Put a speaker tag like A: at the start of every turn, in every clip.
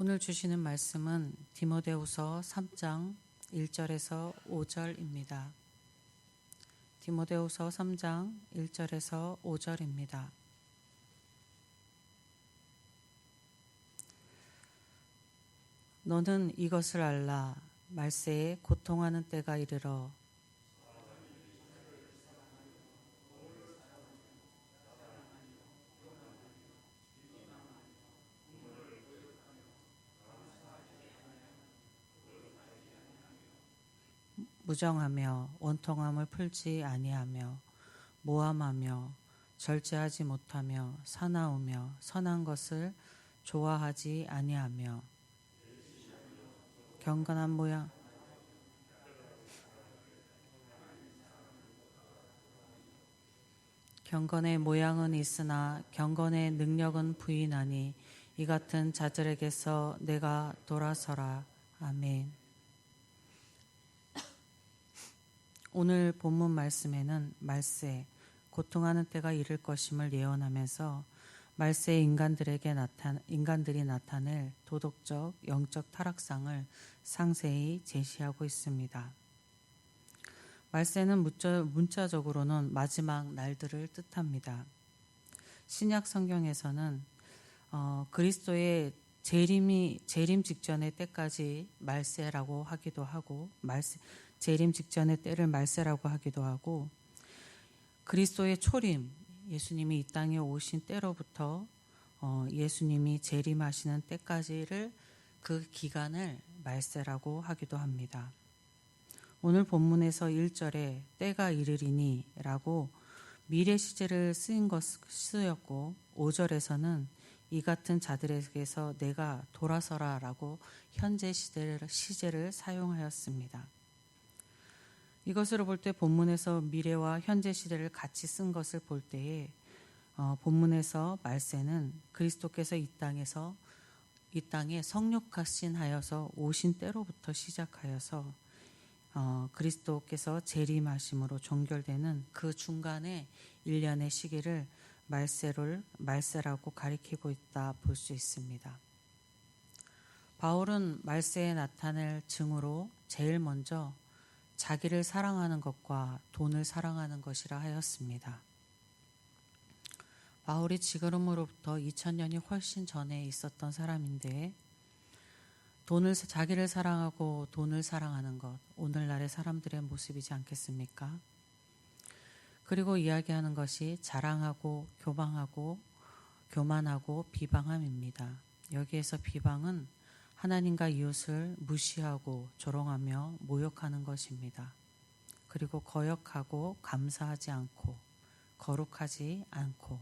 A: 오늘 주시는 말씀은 디모데후서 3장 1절에서 5절입니다. 디모데후서 3장 1절에서 5절입니다. 너는 이것을 알라. 말세에 고통하는 때가 이르러 무정하며 원통함을 풀지 아니하며 모함하며 절제하지 못하며 사나우며 선한 것을 좋아하지 아니하며 경건의 모양은 있으나 경건의 능력은 부인하니 이 같은 자들에게서 내가 돌아서라. 아멘. 오늘 본문 말씀에는 말세, 고통하는 때가 이를 것임을 예언하면서 말세의 인간들이 나타낼 도덕적, 영적 타락상을 상세히 제시하고 있습니다. 말세는 문자적으로는 마지막 날들을 뜻합니다. 신약 성경에서는 그리스도의 재림 직전의 때까지 말세라고 하기도 하고 재림 직전의 때를 말세라고 하기도 하고 그리스도의 초림, 예수님이 이 땅에 오신 때로부터 예수님이 재림하시는 때까지를 그 기간을 말세라고 하기도 합니다. 오늘 본문에서 1절에 때가 이르리니 라고 미래 시제를 쓰였고 5절에서는 이 같은 자들에게서 내가 돌아서라 라고 현재 시제를 사용하였습니다. 이것으로 볼 때 본문에서 미래와 현재 시대를 같이 쓴 것을 볼 때에 본문에서 말세는 그리스도께서 이 땅에 성육하신하여서 오신 때로부터 시작하여서 그리스도께서 재림하심으로 종결되는 그 중간에 1년의 시기를 말세라고 가리키고 있다 볼 수 있습니다. 바울은 말세에 나타낼 증으로 제일 먼저 자기를 사랑하는 것과 돈을 사랑하는 것이라 하였습니다. 바울이 지금으로부터 2000년이 훨씬 전에 있었던 사람인데 자기를 사랑하고 돈을 사랑하는 것, 오늘날의 사람들의 모습이지 않겠습니까? 그리고 이야기하는 것이 자랑하고 교만하고 비방함입니다. 여기에서 비방은 하나님과 이웃을 무시하고 조롱하며 모욕하는 것입니다. 그리고 거역하고 감사하지 않고 거룩하지 않고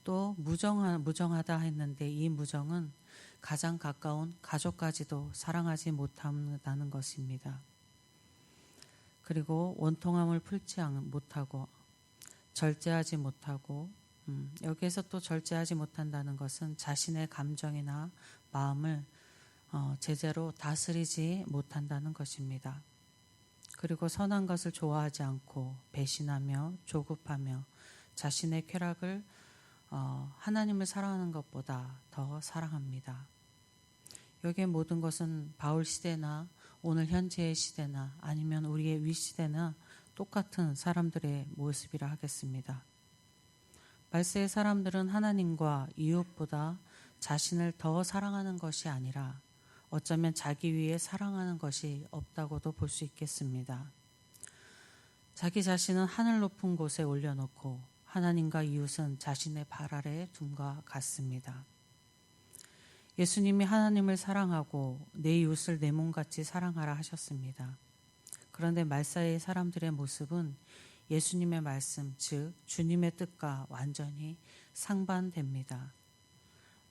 A: 또 무정하다 했는데 이 무정은 가장 가까운 가족까지도 사랑하지 못한다는 것입니다. 그리고 원통함을 풀지 못하고 절제하지 못하고 여기에서 또 절제하지 못한다는 것은 자신의 감정이나 마음을 제대로 다스리지 못한다는 것입니다. 그리고 선한 것을 좋아하지 않고 배신하며 조급하며 자신의 쾌락을 하나님을 사랑하는 것보다 더 사랑합니다. 여기에 모든 것은 바울 시대나 오늘 현재의 시대나 아니면 우리의 위 시대나 똑같은 사람들의 모습이라 하겠습니다. 말세의 사람들은 하나님과 이웃보다 자신을 더 사랑하는 것이 아니라 어쩌면 자기 위에 사랑하는 것이 없다고도 볼 수 있겠습니다. 자기 자신은 하늘 높은 곳에 올려놓고 하나님과 이웃은 자신의 발 아래 둠과 같습니다. 예수님이 하나님을 사랑하고 내 이웃을 내 몸같이 사랑하라 하셨습니다. 그런데 말세의 사람들의 모습은 예수님의 말씀, 즉 주님의 뜻과 완전히 상반됩니다.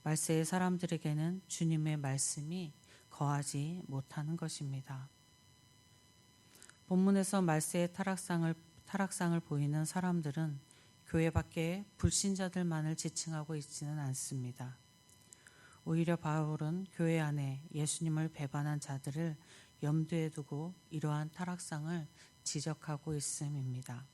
A: 말세의 사람들에게는 주님의 말씀이 거하지 못하는 것입니다. 본문에서 말세의 타락상을 보이는 사람들은 교회 밖에 불신자들만을 지칭하고 있지는 않습니다. 오히려 바울은 교회 안에 예수님을 배반한 자들을 염두에 두고 이러한 타락상을 지적하고 있음입니다.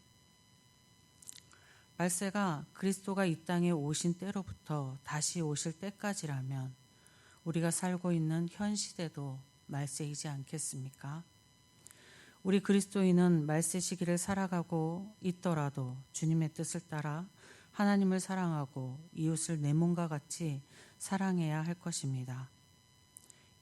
A: 말세가 그리스도가 이 땅에 오신 때로부터 다시 오실 때까지라면 우리가 살고 있는 현 시대도 말세이지 않겠습니까? 우리 그리스도인은 말세 시기를 살아가고 있더라도 주님의 뜻을 따라 하나님을 사랑하고 이웃을 내 몸과 같이 사랑해야 할 것입니다.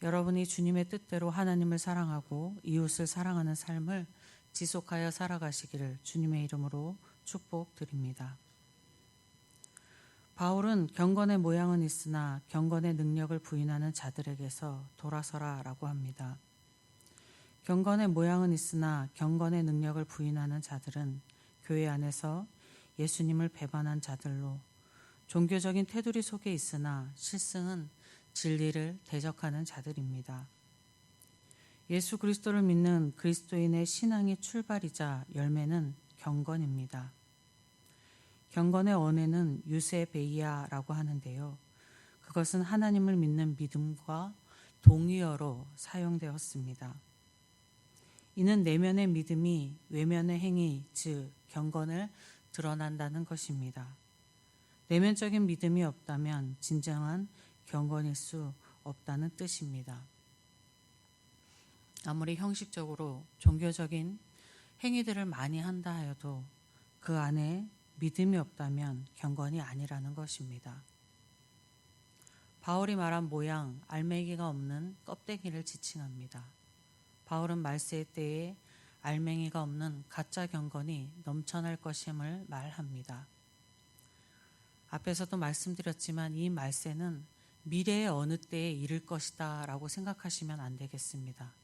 A: 여러분이 주님의 뜻대로 하나님을 사랑하고 이웃을 사랑하는 삶을 지속하여 살아가시기를 주님의 이름으로 축복드립니다. 바울은 경건의 모양은 있으나 경건의 능력을 부인하는 자들에게서 돌아서라 라고 합니다. 경건의 모양은 있으나 경건의 능력을 부인하는 자들은 교회 안에서 예수님을 배반한 자들로 종교적인 테두리 속에 있으나 실승은 진리를 대적하는 자들입니다. 예수 그리스도를 믿는 그리스도인의 신앙의 출발이자 열매는 경건입니다. 경건의 언어는 유세베이아라고 하는데요. 그것은 하나님을 믿는 믿음과 동의어로 사용되었습니다. 이는 내면의 믿음이 외면의 행위, 즉 경건을 드러난다는 것입니다. 내면적인 믿음이 없다면 진정한 경건일 수 없다는 뜻입니다. 아무리 형식적으로 종교적인 행위들을 많이 한다 하여도 그 안에 믿음이 없다면 경건이 아니라는 것입니다. 바울이 말한 모양, 알맹이가 없는 껍데기를 지칭합니다. 바울은 말세 때에 알맹이가 없는 가짜 경건이 넘쳐날 것임을 말합니다. 앞에서도 말씀드렸지만 이 말세는 미래의 어느 때에 이를 것이다 라고 생각하시면 안 되겠습니다.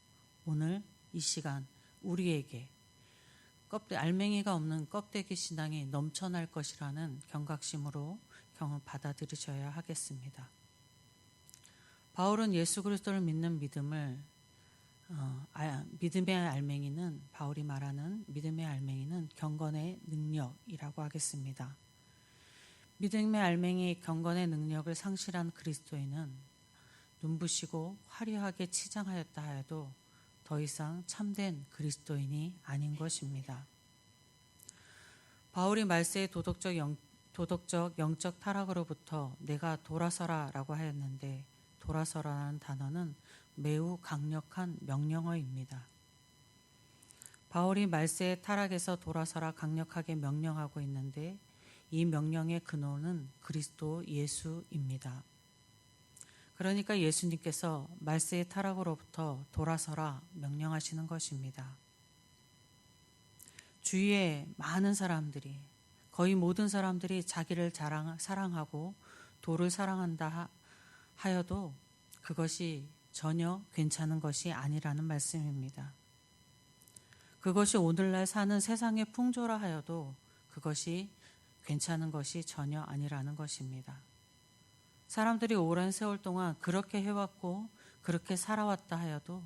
A: 오늘 이 시간 우리에게 알맹이가 없는 껍데기 신앙이 넘쳐날 것이라는 경각심으로 받아들이셔야 하겠습니다. 바울은 예수 그리스도를 믿는 믿음의 알맹이는 바울이 말하는 믿음의 알맹이는 경건의 능력이라고 하겠습니다. 믿음의 알맹이 경건의 능력을 상실한 그리스도인은 눈부시고 화려하게 치장하였다 하여도 더 이상 참된 그리스도인이 아닌 것입니다. 바울이 말세의 도덕적 영적 타락으로부터 내가 돌아서라 라고 하였는데 돌아서라는 단어는 매우 강력한 명령어입니다. 바울이 말세의 타락에서 돌아서라 강력하게 명령하고 있는데 이 명령의 근원은 그리스도 예수입니다. 그러니까 예수님께서 말세의 타락으로부터 돌아서라 명령하시는 것입니다. 주위에 많은 사람들이 거의 모든 사람들이 자기를 사랑하고 도를 사랑한다 하여도 그것이 전혀 괜찮은 것이 아니라는 말씀입니다. 그것이 오늘날 사는 세상의 풍조라 하여도 그것이 괜찮은 것이 전혀 아니라는 것입니다. 사람들이 오랜 세월 동안 그렇게 해왔고 그렇게 살아왔다 하여도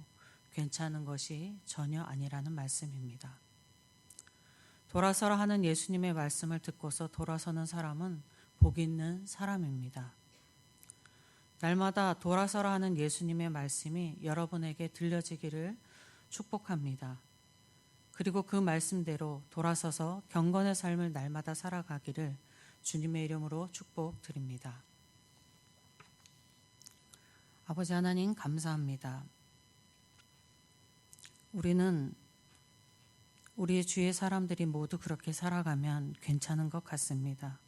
A: 괜찮은 것이 전혀 아니라는 말씀입니다. 돌아서라 하는 예수님의 말씀을 듣고서 돌아서는 사람은 복 있는 사람입니다. 날마다 돌아서라 하는 예수님의 말씀이 여러분에게 들려지기를 축복합니다. 그리고 그 말씀대로 돌아서서 경건의 삶을 날마다 살아가기를 주님의 이름으로 축복드립니다. 아버지 하나님 감사합니다. 우리는 우리의 주위의 사람들이 모두 그렇게 살아가면 괜찮은 것 같습니다.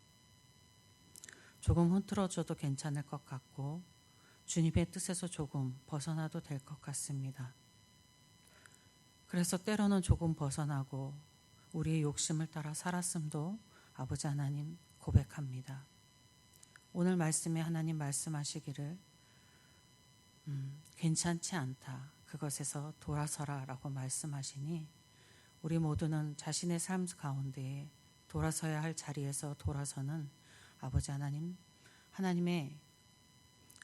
A: 조금 흐트러져도 괜찮을 것 같고 주님의 뜻에서 조금 벗어나도 될 것 같습니다. 그래서 때로는 조금 벗어나고 우리의 욕심을 따라 살았음도 아버지 하나님 고백합니다. 오늘 말씀에 하나님 말씀하시기를 괜찮지 않다. 그것에서 돌아서라 라고 말씀하시니 우리 모두는 자신의 삶 가운데 돌아서야 할 자리에서 돌아서는 아버지 하나님, 하나님의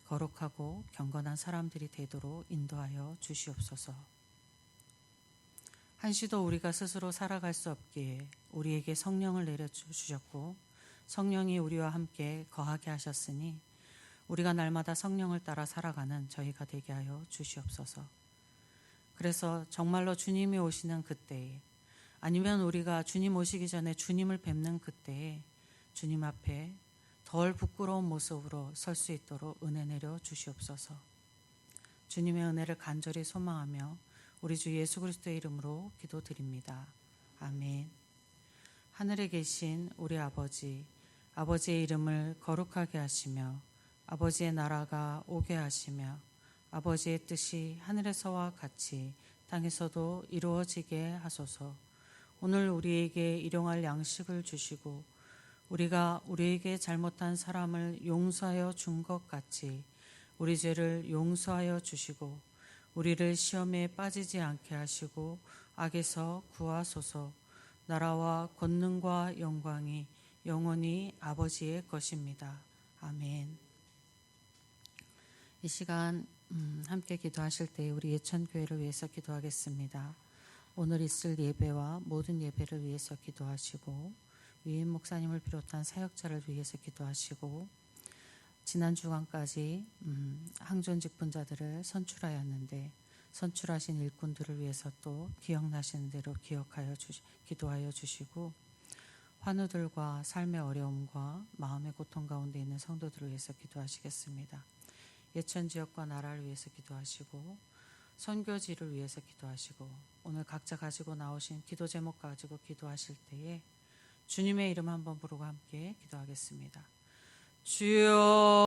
A: 거룩하고 경건한 사람들이 되도록 인도하여 주시옵소서. 한시도 우리가 스스로 살아갈 수 없기에 우리에게 성령을 내려주셨고 성령이 우리와 함께 거하게 하셨으니 우리가 날마다 성령을 따라 살아가는 저희가 되게 하여 주시옵소서. 그래서 정말로 주님이 오시는 그때에 아니면 우리가 주님 오시기 전에 주님을 뵙는 그때에 주님 앞에 덜 부끄러운 모습으로 설 수 있도록 은혜 내려 주시옵소서. 주님의 은혜를 간절히 소망하며 우리 주 예수 그리스도의 이름으로 기도드립니다. 아멘. 하늘에 계신 우리 아버지, 아버지의 이름을 거룩하게 하시며 아버지의 나라가 오게 하시며 아버지의 뜻이 하늘에서와 같이 땅에서도 이루어지게 하소서. 오늘 우리에게 일용할 양식을 주시고 우리가 우리에게 잘못한 사람을 용서하여 준 것 같이 우리 죄를 용서하여 주시고 우리를 시험에 빠지지 않게 하시고 악에서 구하소서. 나라와 권능과 영광이 영원히 아버지의 것입니다. 아멘. 이 시간 함께 기도하실 때 우리 예천교회를 위해서 기도하겠습니다. 오늘 있을 예배와 모든 예배를 위해서 기도하시고 위임 목사님을 비롯한 사역자를 위해서 기도하시고 지난 주간까지 항존 직분자들을 선출하였는데 선출하신 일꾼들을 위해서 또 기억나시는 대로 기도하여 주시고 환우들과 삶의 어려움과 마음의 고통 가운데 있는 성도들을 위해서 기도하시겠습니다. 예천 지역과 나라를 위해서 기도하시고 선교지를 위해서 기도하시고 오늘 각자 가지고 나오신 기도 제목 가지고 기도하실 때에 주님의 이름 한번 부르고 함께 기도하겠습니다. 주여